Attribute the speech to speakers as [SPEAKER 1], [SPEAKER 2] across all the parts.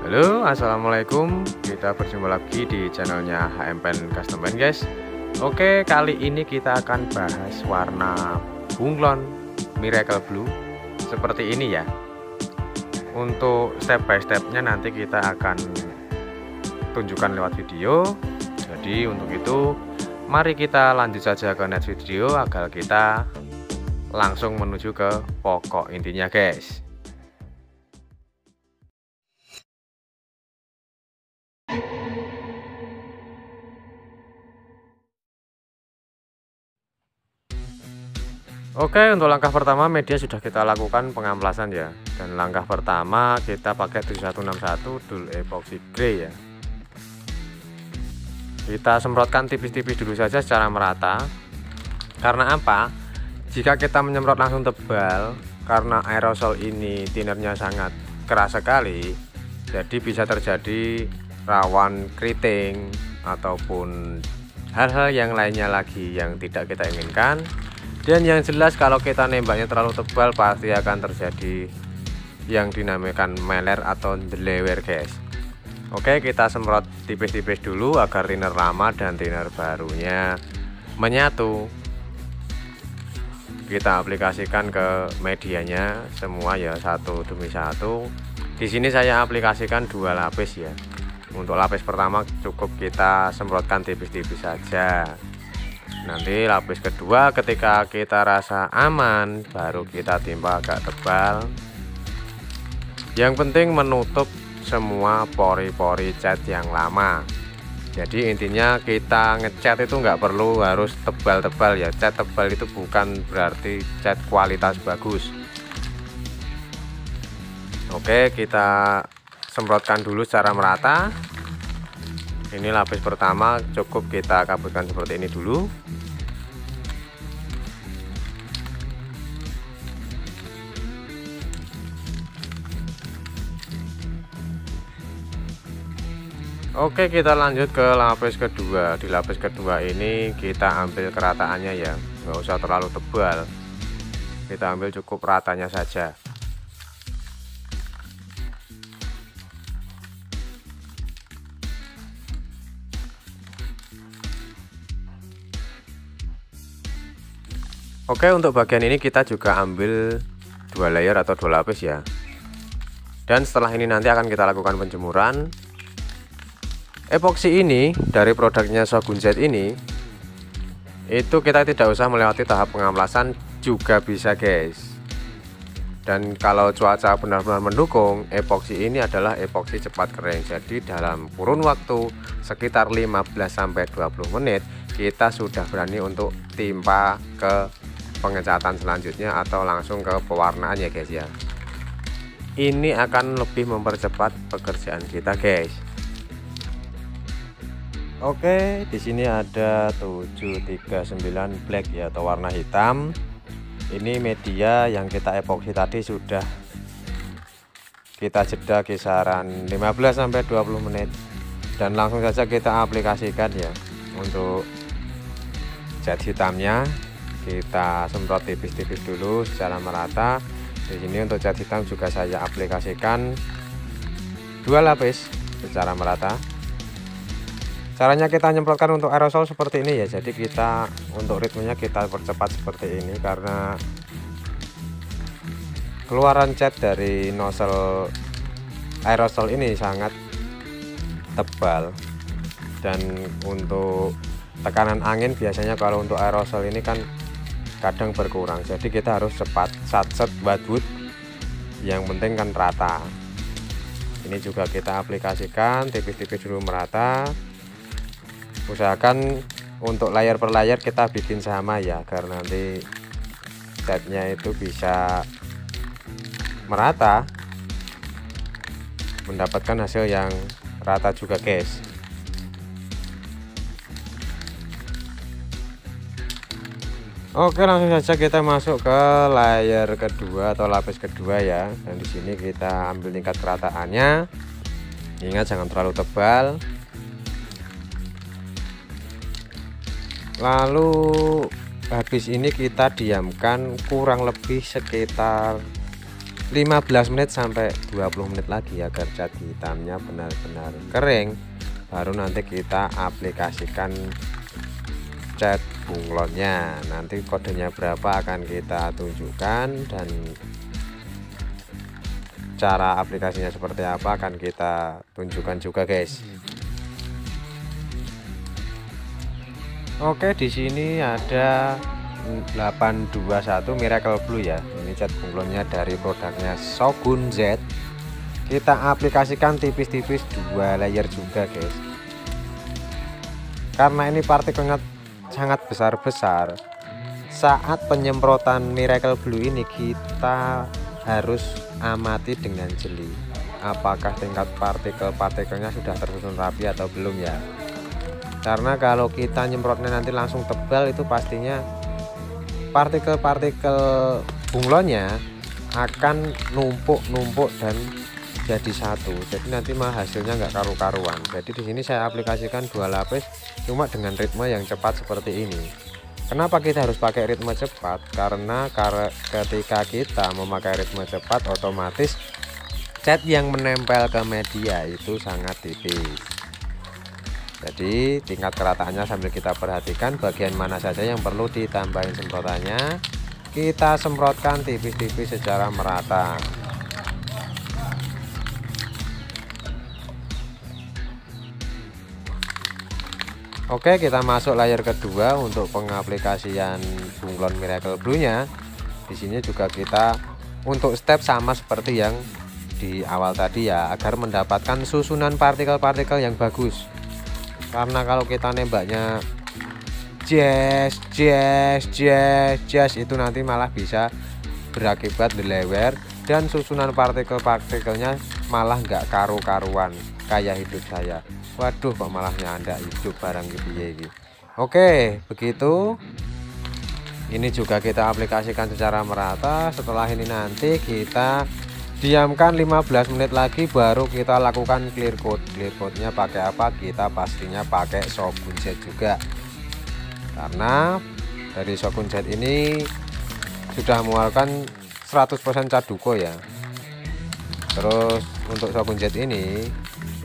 [SPEAKER 1] Halo, assalamualaikum. Kita berjumpa lagi di channelnya HM Pen Custom Pen, guys. Oke, kali ini kita akan bahas warna bunglon Miracle Blue seperti ini ya. Untuk step by stepnya nanti kita akan tunjukkan lewat video. Jadi untuk itu mari kita lanjut saja ke next video agar kita langsung menuju ke pokok intinya, guys. Oke, untuk langkah pertama media sudah kita lakukan pengamplasan ya. Dan langkah pertama kita pakai 7161 Dual Epoxy Grey ya. Kita semprotkan tipis-tipis dulu saja secara merata. Karena apa? Jika kita menyemprot langsung tebal, karena aerosol ini tinernya sangat keras sekali, jadi bisa terjadi rawan keriting ataupun hal-hal yang lainnya lagi yang tidak kita inginkan. Dan yang jelas kalau kita nembaknya terlalu tebal pasti akan terjadi yang dinamakan meler atau delewer, guys. Oke, kita semprot tipis-tipis dulu agar thinner lama dan thinner barunya menyatu. Kita aplikasikan ke medianya semua ya, satu demi satu. Di sini saya aplikasikan 2 lapis ya. Untuk lapis pertama cukup kita semprotkan tipis-tipis saja. Nanti lapis kedua ketika kita rasa aman baru kita timpa agak tebal. Yang penting menutup semua pori-pori cat yang lama. Jadi intinya kita ngecat itu nggak perlu harus tebal-tebal ya. Cat tebal itu bukan berarti cat kualitas bagus. Oke, kita semprotkan dulu secara merata. Ini lapis pertama cukup kita kabutkan seperti ini dulu. Oke, kita lanjut ke lapis kedua. Di lapis kedua ini kita ambil kerataannya ya, nggak usah terlalu tebal, kita ambil cukup ratanya saja. Oke, untuk bagian ini kita juga ambil 2 layer atau 2 lapis ya. Dan setelah ini nanti akan kita lakukan penjemuran. Epoksi ini dari produknya Shogun Z ini itu kita tidak usah melewati tahap pengamplasan juga bisa, guys. Dan kalau cuaca benar-benar mendukung, epoksi ini adalah epoksi cepat kering. Jadi dalam kurun waktu sekitar 15-20 menit kita sudah berani untuk timpa ke pengecatan selanjutnya atau langsung ke pewarnaan ya, guys ya. Ini akan lebih mempercepat pekerjaan kita, guys. Oke, di sini ada 739 black ya atau warna hitam. Ini media yang kita epoksi tadi sudah kita jeda kisaran 15-20 menit dan langsung saja kita aplikasikan ya. Untuk cat hitamnya kita semprot tipis-tipis dulu secara merata. Di sini untuk cat hitam juga saya aplikasikan 2 lapis secara merata. Caranya kita nyemprotkan untuk aerosol seperti ini ya. Jadi kita untuk ritmenya kita percepat seperti ini karena keluaran cat dari nozzle aerosol ini sangat tebal. Dan untuk tekanan angin biasanya kalau untuk aerosol ini kan kadang berkurang. Jadi kita harus cepat satset badwood. Yang penting kan rata. Ini juga kita aplikasikan tipis-tipis dulu merata. Usahakan untuk layer per layer kita bikin sama ya, karena nanti catnya itu bisa merata, mendapatkan hasil yang rata juga, guys. Oke, langsung saja kita masuk ke layer kedua atau lapis kedua ya. Dan di sini kita ambil tingkat kerataannya. Ingat jangan terlalu tebal. Lalu habis ini kita diamkan kurang lebih sekitar 15 menit sampai 20 menit lagi agar cat hitamnya benar-benar kering, baru nanti kita aplikasikan cat bunglonnya. Nanti kodenya berapa akan kita tunjukkan, dan cara aplikasinya seperti apa akan kita tunjukkan juga, guys. Oke, di sini ada 821 Miracle Blue ya. Ini cat bunglonnya dari produknya Shogun Z. Kita aplikasikan tipis-tipis 2 layer juga, guys. Karena ini partikelnya sangat besar-besar, saat penyemprotan Miracle Blue ini kita harus amati dengan jeli apakah tingkat partikelnya sudah tersusun rapi atau belum ya. Karena kalau kita nyemprotnya nanti langsung tebal, itu pastinya partikel-partikel bunglonnya akan numpuk dan jadi satu, jadi nanti mah hasilnya nggak karu-karuan. Jadi di sini saya aplikasikan 2 lapis cuma dengan ritme yang cepat seperti ini. Kenapa kita harus pakai ritme cepat? Karena ketika kita memakai ritme cepat, otomatis cat yang menempel ke media itu sangat tipis. Jadi tingkat kerataannya sambil kita perhatikan bagian mana saja yang perlu ditambahin semprotannya, kita semprotkan tipis-tipis secara merata. Oke, kita masuk layer kedua untuk pengaplikasian bunglon Miracle Blue-nya. Di sini juga kita untuk step sama seperti yang di awal tadi ya, agar mendapatkan susunan partikel-partikel yang bagus. Karena kalau kita nembaknya jazz itu nanti malah bisa berakibat lewer dan susunan partikel-partikelnya malah nggak karu-karuan kayak hidup saya. Waduh, kok malahnya Anda hidup barang gitu ya. Oke, begitu. Ini juga kita aplikasikan secara merata. Setelah ini nanti kita diamkan 15 menit lagi, baru kita lakukan clear coat. Clear coatnya pakai apa? Kita pastinya pakai Shogun Z juga, karena dari Shogun Z ini sudah mengeluarkan 100% cat duko ya. Terus untuk Shogun Z ini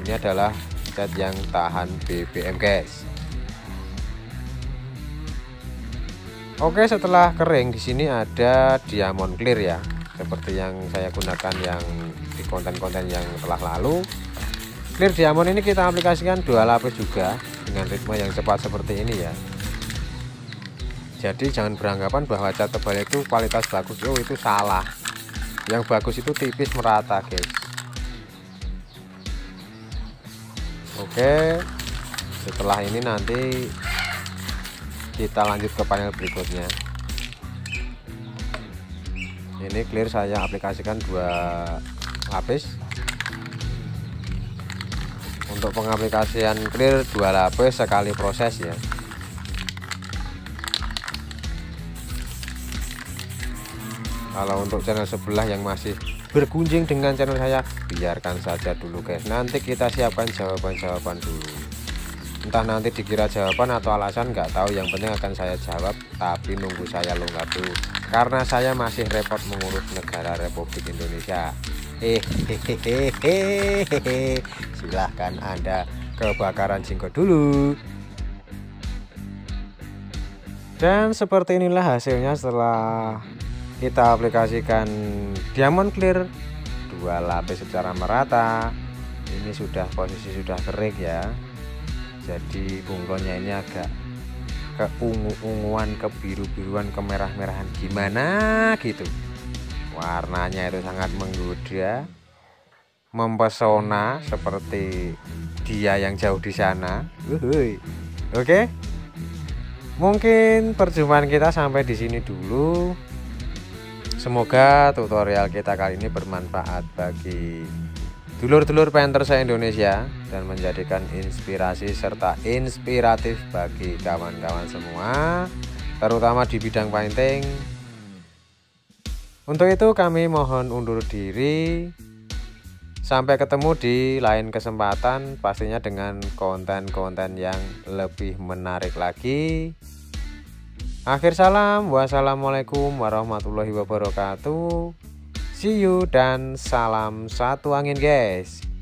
[SPEAKER 1] adalah cat yang tahan BBM, guys. Oke, setelah kering di sini ada diamond clear ya, seperti yang saya gunakan yang di konten-konten yang telah lalu. Clear diamond ini kita aplikasikan 2 lapis juga dengan ritme yang cepat seperti ini ya. Jadi jangan beranggapan bahwa cat tebal itu kualitas bagus. Oh, itu salah. Yang bagus itu tipis merata, guys. Oke, setelah ini nanti kita lanjut ke panel berikutnya. Ini clear saya aplikasikan 2 lapis. Untuk pengaplikasian clear 2 lapis sekali proses ya. Kalau untuk channel sebelah yang masih bergunjing dengan channel saya, biarkan saja dulu, guys. Nanti kita siapkan jawaban-jawaban dulu. Entah nanti dikira jawaban atau alasan, nggak tahu. Yang penting akan saya jawab, tapi nunggu saya longgar dulu, karena saya masih repot mengurus negara Republik Indonesia. Silahkan Anda kebakaran jenggot dulu. Dan seperti inilah hasilnya setelah kita aplikasikan diamond clear 2 lapis secara merata. Ini sudah posisi sudah kering ya. Jadi bunglonnya ini agak keungu-unguan, kebiru-biruan, kemerah-merahan gimana gitu. Warnanya itu sangat menggoda, mempesona seperti dia yang jauh di sana. Oke. Mungkin perjumpaan kita sampai di sini dulu. Semoga tutorial kita kali ini bermanfaat bagi dulur-dulur painter se-Indonesia dan menjadikan inspirasi serta inspiratif bagi kawan-kawan semua, terutama di bidang painting. Untuk itu kami mohon undur diri. Sampai ketemu di lain kesempatan, pastinya dengan konten-konten yang lebih menarik lagi. Akhir salam, wassalamualaikum warahmatullahi wabarakatuh. See you dan salam satu angin guys.